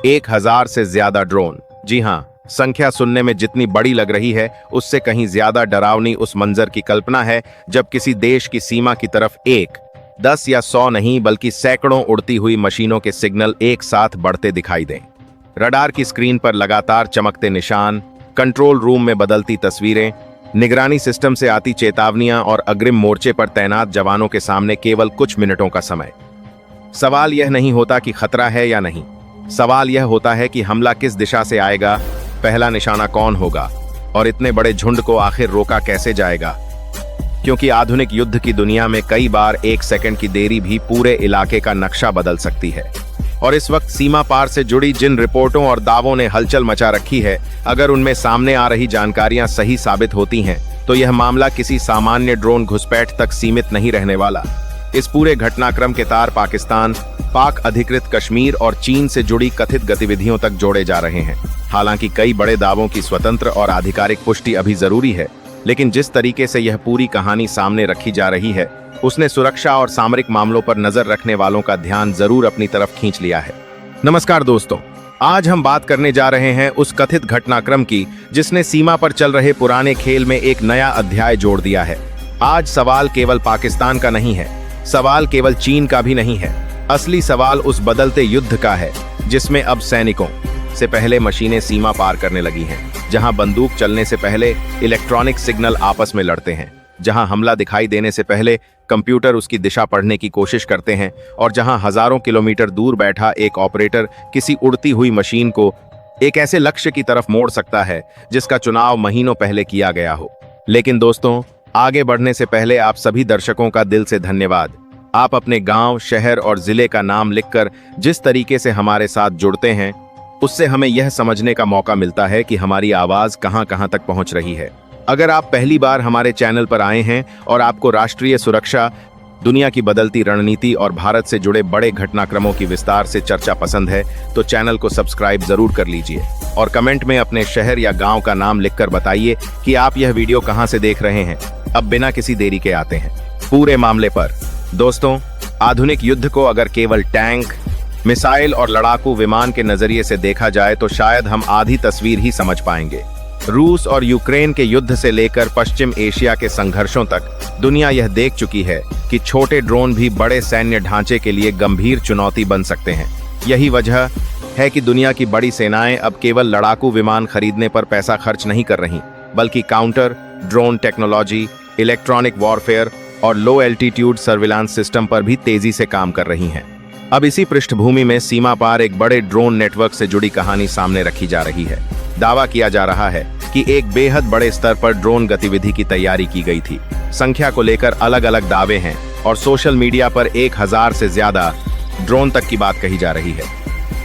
1000 से ज्यादा ड्रोन। जी हाँ, संख्या सुनने में जितनी बड़ी लग रही है उससे कहीं ज्यादा डरावनी उस मंजर की कल्पना है जब किसी देश की सीमा की तरफ 1, 10 या 100 नहीं बल्कि सैकड़ों उड़ती हुई मशीनों के सिग्नल एक साथ बढ़ते दिखाई दें। रडार की स्क्रीन पर लगातार चमकते निशान, कंट्रोल रूम में बदलती तस्वीरें, निगरानी सिस्टम से आती चेतावनियां और अग्रिम मोर्चे पर तैनात जवानों के सामने केवल कुछ मिनटों का समय। सवाल यह नहीं होता कि खतरा है या नहीं, सवाल यह होता है कि हमला किस दिशा से आएगा, पहला निशाना कौन होगा और इतने बड़े झुंड को आखिर रोका कैसे जाएगा। क्योंकि आधुनिक युद्ध की दुनिया में कई बार 1 सेकंड की देरी भी पूरे इलाके का नक्शा बदल सकती है। और इस वक्त सीमा पार से जुड़ी जिन रिपोर्टों और दावों ने हलचल मचा रखी है, अगर उनमें सामने आ रही जानकारियां सही साबित होती हैं तो यह मामला किसी सामान्य ड्रोन घुसपैठ तक सीमित नहीं रहने वाला। इस पूरे घटनाक्रम के तार पाकिस्तान, पाक अधिकृत कश्मीर और चीन से जुड़ी कथित गतिविधियों तक जोड़े जा रहे हैं। हालांकि कई बड़े दावों की स्वतंत्र और आधिकारिक पुष्टि अभी जरूरी है, लेकिन जिस तरीके से यह पूरी कहानी सामने रखी जा रही है उसने सुरक्षा और सामरिक मामलों पर नजर रखने वालों का ध्यान जरूर अपनी तरफ खींच लिया है। नमस्कार दोस्तों, आज हम बात करने जा रहे हैं उस कथित घटनाक्रम की जिसने सीमा पर चल रहे पुराने खेल में एक नया अध्याय जोड़ दिया है। आज सवाल केवल पाकिस्तान का नहीं है, सवाल केवल चीन का भी नहीं है। असली सवाल उस बदलते युद्ध का है जिसमें अब सैनिकों से पहले मशीनें सीमा पार करने लगी हैं, जहां बंदूक चलने से पहले इलेक्ट्रॉनिक सिग्नल आपस में लड़ते हैं, जहां हमला दिखाई देने से पहले कंप्यूटर उसकी दिशा पढ़ने की कोशिश करते हैं और जहां हजारों किलोमीटर दूर बैठा एक ऑपरेटर किसी उड़ती हुई मशीन को एक ऐसे लक्ष्य की तरफ मोड़ सकता है जिसका चुनाव महीनों पहले किया गया हो। लेकिन दोस्तों, आगे बढ़ने से पहले आप सभी दर्शकों का दिल से धन्यवाद। आप अपने गांव, शहर और जिले का नाम लिखकर जिस तरीके से हमारे साथ जुड़ते हैं उससे हमें यह समझने का मौका मिलता है कि हमारी आवाज कहां-कहां तक पहुंच रही है। अगर आप पहली बार हमारे चैनल पर आए हैं और आपको राष्ट्रीय सुरक्षा, दुनिया की बदलती रणनीति और भारत से जुड़े बड़े घटनाक्रमों की विस्तार से चर्चा पसंद है तो चैनल को सब्सक्राइब जरूर कर लीजिए और कमेंट में अपने शहर या गांव का नाम लिखकर बताइए कि आप यह वीडियो कहां से देख रहे हैं। अब बिना किसी देरी के आते हैं पूरे मामले पर। दोस्तों, आधुनिक युद्ध को अगर केवल टैंक, मिसाइल और लड़ाकू विमान के नजरिए से देखा जाए तो शायद हम आधी तस्वीर ही समझ पाएंगे। रूस और यूक्रेन के युद्ध से लेकर पश्चिम एशिया के संघर्षों तक दुनिया यह देख चुकी है कि छोटे ड्रोन भी बड़े सैन्य ढांचे के लिए गंभीर चुनौती बन सकते हैं। यही वजह है कि दुनिया की बड़ी सेनाएं अब केवल लड़ाकू विमान खरीदने पर पैसा खर्च नहीं कर रही, बल्कि counter drone technology, electronic warfare और लो एल्टीट्यूड सर्विलांस सिस्टम पर भी तेजी से काम कर रही हैं। अब इसी पृष्ठभूमि में सीमा पार एक बड़े ड्रोन नेटवर्क से जुड़ी कहानी सामने रखी जा रही है। दावा किया जा रहा है कि एक बेहद बड़े स्तर पर ड्रोन गतिविधि की तैयारी की गई थी। संख्या को लेकर अलग अलग दावे हैं और सोशल मीडिया पर 1000 से ज्यादा ड्रोन तक की बात कही जा रही है।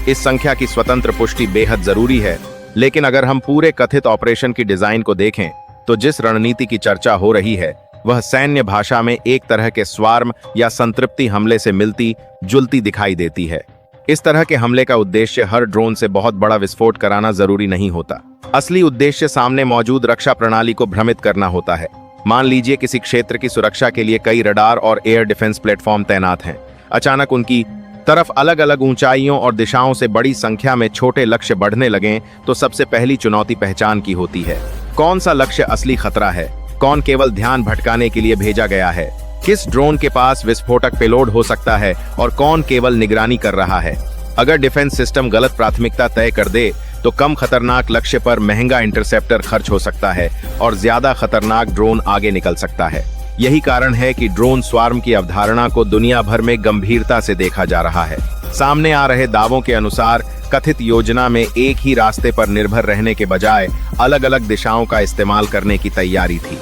इस संख्या की स्वतंत्र पुष्टि बेहद जरूरी है, लेकिन अगर हम पूरे कथित ऑपरेशन की डिजाइन को देखें तो जिस रणनीति की चर्चा हो रही है वह सैन्य भाषा में एक तरह के स्वार्म या संतृप्ति हमले से मिलती जुलती दिखाई देती है। इस तरह के हमले का उद्देश्य हर ड्रोन से बहुत बड़ा विस्फोट कराना जरूरी नहीं होता। असली उद्देश्य सामने मौजूद रक्षा प्रणाली को भ्रमित करना होता है। मान लीजिए किसी क्षेत्र की सुरक्षा के लिए कई रडार और एयर डिफेंस प्लेटफॉर्म तैनात हैं। अचानक उनकी तरफ अलग अलग ऊंचाइयों और दिशाओं से बड़ी संख्या में छोटे लक्ष्य बढ़ने लगें तो सबसे पहली चुनौती पहचान की होती है। कौन सा लक्ष्य असली खतरा है, कौन केवल ध्यान भटकाने के लिए भेजा गया है, किस ड्रोन के पास विस्फोटक पेलोड हो सकता है और कौन केवल निगरानी कर रहा है। अगर डिफेंस सिस्टम गलत प्राथमिकता तय कर दे तो कम खतरनाक लक्ष्य पर महंगा इंटरसेप्टर खर्च हो सकता है और ज्यादा खतरनाक ड्रोन आगे निकल सकता है। यही कारण है कि ड्रोन स्वार्म की अवधारणा को दुनिया भर में गंभीरता से देखा जा रहा है। सामने आ रहे दावों के अनुसार कथित योजना में एक ही रास्ते पर निर्भर रहने के बजाय अलग अलग दिशाओं का इस्तेमाल करने की तैयारी थी।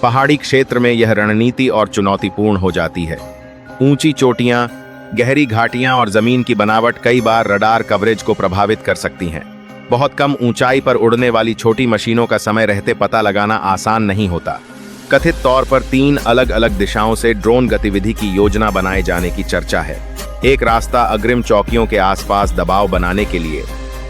पहाड़ी क्षेत्र में यह रणनीति और चुनौतीपूर्ण हो जाती है। ऊंची चोटियां, गहरी घाटियां और जमीन की बनावट कई बार रडार कवरेज को प्रभावित कर सकती हैं। बहुत कम ऊंचाई पर उड़ने वाली छोटी मशीनों का समय रहते पता लगाना आसान नहीं होता। कथित तौर पर 3 अलग अलग दिशाओं से ड्रोन गतिविधि की योजना बनाए जाने की चर्चा है। एक रास्ता अग्रिम चौकियों के आसपास दबाव बनाने के लिए,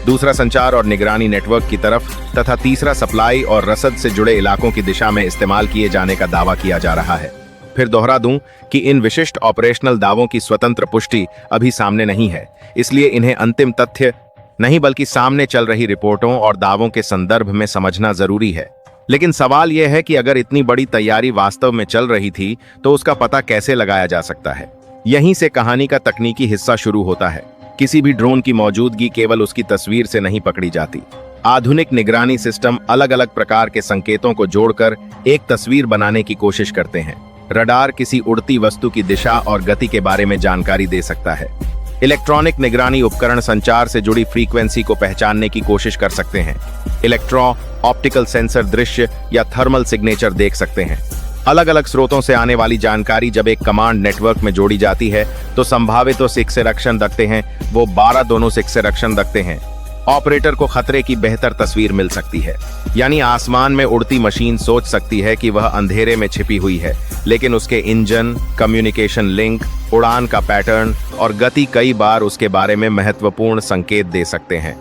दूसरा संचार और निगरानी नेटवर्क की तरफ तथा तीसरा सप्लाई और रसद से जुड़े इलाकों की दिशा में इस्तेमाल किए जाने का दावा किया जा रहा है। फिर दोहरा दूं कि इन विशिष्ट ऑपरेशनल दावों की स्वतंत्र पुष्टि अभी सामने नहीं है, इसलिए इन्हें अंतिम तथ्य नहीं बल्कि सामने चल रही रिपोर्टों और दावों के संदर्भ में समझना जरूरी है। लेकिन सवाल यह है कि अगर इतनी बड़ी तैयारी वास्तव में चल रही थी तो उसका पता कैसे लगाया जा सकता है। यहीं से कहानी का तकनीकी हिस्सा शुरू होता है। किसी भी ड्रोन की मौजूदगी केवल उसकी तस्वीर से नहीं पकड़ी जाती। आधुनिक निगरानी सिस्टम अलग अलग प्रकार के संकेतों को जोड़कर एक तस्वीर बनाने की कोशिश करते हैं। रडार किसी उड़ती वस्तु की दिशा और गति के बारे में जानकारी दे सकता है। इलेक्ट्रॉनिक निगरानी उपकरण संचार से जुड़ी फ्रीक्वेंसी को पहचानने की कोशिश कर सकते हैं। ऑप्टिकल सेंसर दृश्य या थर्मल सिग्नेचर देख सकते हैं। अलग अलग स्रोतों से आने वाली जानकारी जब एक कमांड नेटवर्क में जोड़ी जाती है तो संभावित से रक्षण रखते हैं वो 12 दोनों से रक्षण रखते हैं। ऑपरेटर को खतरे की बेहतर तस्वीर मिल सकती है। यानी आसमान में उड़ती मशीन सोच सकती है कि वह अंधेरे में छिपी हुई है, लेकिन उसके इंजन, कम्युनिकेशन लिंक, उड़ान का पैटर्न और गति कई बार उसके बारे में महत्वपूर्ण संकेत दे सकते हैं।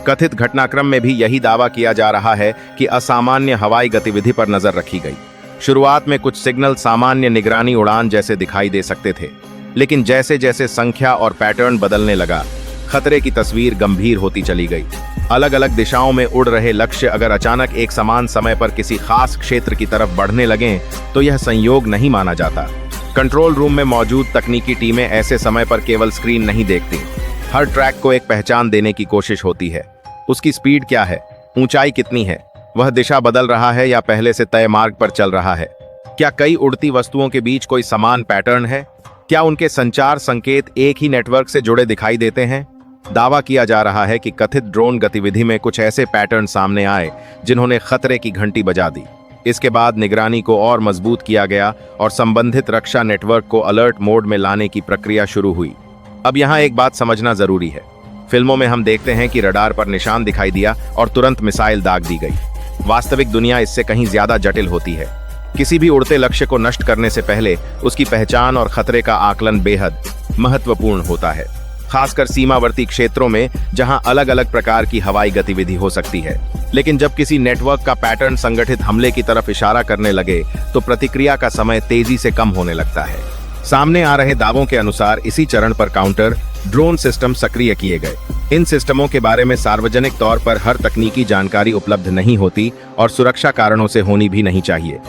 कथित घटनाक्रम में भी यही दावा किया जा रहा है कि असामान्य हवाई गतिविधि पर नजर रखी गई। शुरुआत में कुछ सिग्नल सामान्य निगरानी उड़ान जैसे दिखाई दे सकते थे, लेकिन जैसे जैसे संख्या और पैटर्न बदलने लगा, खतरे की तस्वीर गंभीर होती चली गई। अलग अलग दिशाओं में उड़ रहे लक्ष्य अगर अचानक एक समान समय पर किसी खास क्षेत्र की तरफ बढ़ने लगें तो यह संयोग नहीं माना जाता। कंट्रोल रूम में मौजूद तकनीकी टीमें ऐसे समय पर केवल स्क्रीन नहीं देखती। हर ट्रैक को एक पहचान देने की कोशिश होती है। उसकी स्पीड क्या है, ऊंचाई कितनी है, वह दिशा बदल रहा है या पहले से तय मार्ग पर चल रहा है, क्या कई उड़ती वस्तुओं के बीच कोई समान पैटर्न है, क्या उनके संचार संकेत एक ही नेटवर्क से जुड़े दिखाई देते हैं। दावा किया जा रहा है कि कथित ड्रोन गतिविधि में कुछ ऐसे पैटर्न सामने आए जिन्होंने खतरे की घंटी बजा दी। इसके बाद निगरानी को और मजबूत किया गया और संबंधित रक्षा नेटवर्क को अलर्ट मोड में लाने की प्रक्रिया शुरू हुई। अब यहाँ एक बात समझना जरूरी है। फिल्मों में हम देखते हैं कि रडार पर निशान दिखाई दिया और तुरंत मिसाइल दाग दी गई। वास्तविक दुनिया इससे कहीं ज्यादा जटिल होती है। किसी भी उड़ते लक्ष्य को नष्ट करने से पहले उसकी पहचान और खतरे का आकलन बेहद महत्वपूर्ण होता है, खासकर सीमावर्ती क्षेत्रों में जहां अलग अलग प्रकार की हवाई गतिविधि हो सकती है। लेकिन जब किसी नेटवर्क का पैटर्न संगठित हमले की तरफ इशारा करने लगे तो प्रतिक्रिया का समय तेजी से कम होने लगता है। सामने आ रहे दावों के अनुसार इसी चरण पर काउंटर ड्रोन सिस्टम सक्रिय किए गए। इन सिस्टमों के बारे में सार्वजनिक तौर पर हर तकनीकी जानकारी उपलब्ध नहीं होती और सुरक्षा कारणों से होनी भी नहीं चाहिए।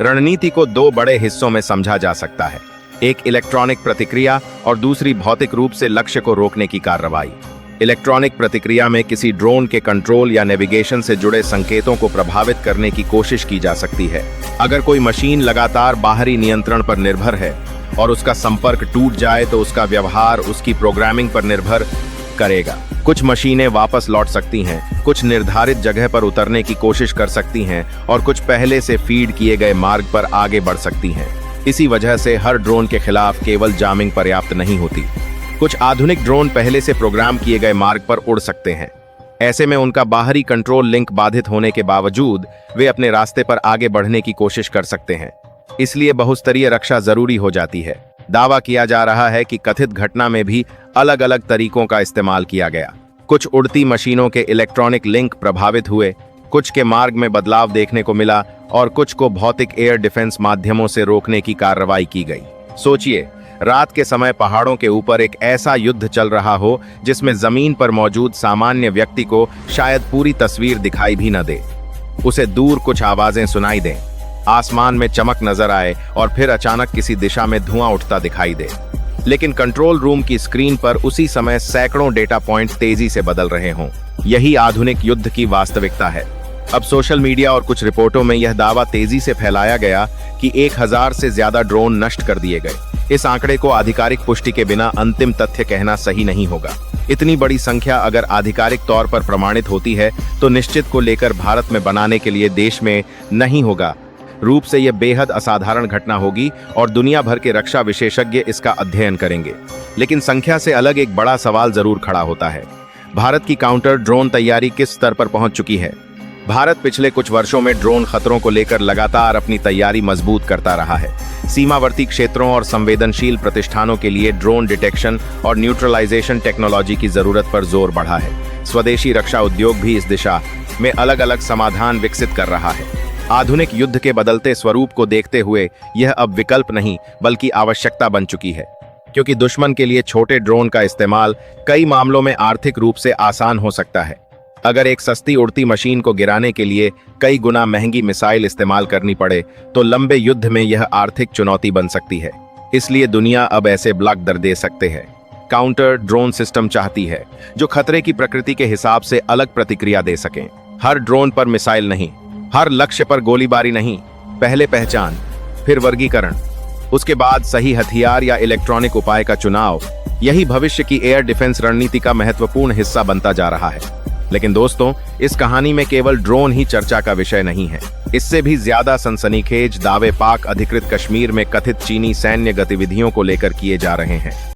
रणनीति को दो बड़े हिस्सों में समझा जा सकता है, एक इलेक्ट्रॉनिक प्रतिक्रिया और दूसरी भौतिक रूप से लक्ष्य को रोकने की कार्रवाई। इलेक्ट्रॉनिक प्रतिक्रिया में किसी ड्रोन के कंट्रोल या नेविगेशन से जुड़े संकेतों को प्रभावित करने की कोशिश की जा सकती है। अगर कोई मशीन लगातार बाहरी नियंत्रण पर निर्भर है और उसका संपर्क टूट जाए तो उसका व्यवहार उसकी प्रोग्रामिंग पर निर्भर करेगा। कुछ मशीनें वापस लौट सकती हैं, कुछ निर्धारित जगह पर उतरने की कोशिश कर सकती हैं और कुछ पहले से फीड किए गए मार्ग पर आगे बढ़ सकती हैं। इसी वजह से हर ड्रोन के खिलाफ केवल जामिंग पर्याप्त नहीं होती। कुछ आधुनिक ड्रोन पहले से प्रोग्राम किए गए मार्ग पर उड़ सकते हैं। ऐसे में उनका बाहरी कंट्रोल लिंक बाधित होने के बावजूद वे अपने रास्ते पर आगे बढ़ने की कोशिश कर सकते हैं। इसलिए बहुस्तरीय रक्षा जरूरी हो जाती है। दावा किया जा रहा है कि कथित घटना में भी अलग अलग तरीकों का इस्तेमाल किया गया। कुछ उड़ती मशीनों के इलेक्ट्रॉनिक लिंक प्रभावित हुए, कुछ के मार्ग में बदलाव देखने को मिला और कुछ को भौतिक एयर डिफेंस माध्यमों से रोकने की कार्रवाई की गई। सोचिए, रात के समय पहाड़ों के ऊपर एक ऐसा युद्ध चल रहा हो जिसमें जमीन पर मौजूद सामान्य व्यक्ति को शायद पूरी तस्वीर दिखाई भी न दे। उसे दूर कुछ आवाजें सुनाई दें, आसमान में चमक नजर आए और फिर अचानक किसी दिशा में धुआं उठता दिखाई दे। लेकिन कंट्रोल रूम की स्क्रीन पर उसी समय सैकड़ों डेटा पॉइंट तेजी से बदल रहे हों। यही आधुनिक युद्ध की वास्तविकता है। अब सोशल मीडिया और कुछ रिपोर्टों में यह दावा तेजी से फैलाया गया कि 1000 से ज्यादा ड्रोन नष्ट कर दिए गए। इस आंकड़े को आधिकारिक पुष्टि के बिना अंतिम तथ्य कहना सही नहीं होगा। इतनी बड़ी संख्या अगर आधिकारिक तौर पर प्रमाणित होती है तो निश्चित को लेकर भारत में बनाने के लिए देश में नहीं होगा रूप से यह बेहद असाधारण घटना होगी और दुनिया भर के रक्षा विशेषज्ञ इसका अध्ययन करेंगे। लेकिन संख्या से अलग एक बड़ा सवाल जरूर खड़ा होता है, भारत की काउंटर ड्रोन तैयारी किस स्तर पर पहुंच चुकी है। भारत पिछले कुछ वर्षों में ड्रोन खतरों को लेकर लगातार अपनी तैयारी मजबूत करता रहा है। सीमावर्ती क्षेत्रों और संवेदनशील प्रतिष्ठानों के लिए ड्रोन डिटेक्शन और न्यूट्रलाइजेशन टेक्नोलॉजी की जरूरत पर जोर बढ़ा है। स्वदेशी रक्षा उद्योग भी इस दिशा में अलग अलग समाधान विकसित कर रहा है। आधुनिक युद्ध के बदलते स्वरूप को देखते हुए यह अब विकल्प नहीं बल्कि आवश्यकता बन चुकी है। क्योंकि दुश्मन के लिए छोटे ड्रोन का इस्तेमाल कई मामलों में आर्थिक रूप से आसान हो सकता है। अगर एक सस्ती उड़ती मशीन को गिराने के लिए कई गुना महंगी मिसाइल इस्तेमाल करनी पड़े तो लंबे युद्ध में यह आर्थिक चुनौती बन सकती है। इसलिए दुनिया अब ऐसे ब्लॉक दर दे सकते हैं। काउंटर ड्रोन सिस्टम चाहती है जो खतरे की प्रकृति के हिसाब से अलग प्रतिक्रिया दे सकें। हर ड्रोन पर मिसाइल नहीं, हर लक्ष्य पर गोलीबारी नहीं। पहले पहचान, फिर वर्गीकरण, उसके बाद सही हथियार या इलेक्ट्रॉनिक उपाय का चुनाव, यही भविष्य की एयर डिफेंस रणनीति का महत्वपूर्ण हिस्सा बनता जा रहा है। लेकिन दोस्तों, इस कहानी में केवल ड्रोन ही चर्चा का विषय नहीं है। इससे भी ज्यादा सनसनीखेज दावे पाक अधिकृत कश्मीर में कथित चीनी सैन्य गतिविधियों को लेकर किए जा रहे हैं।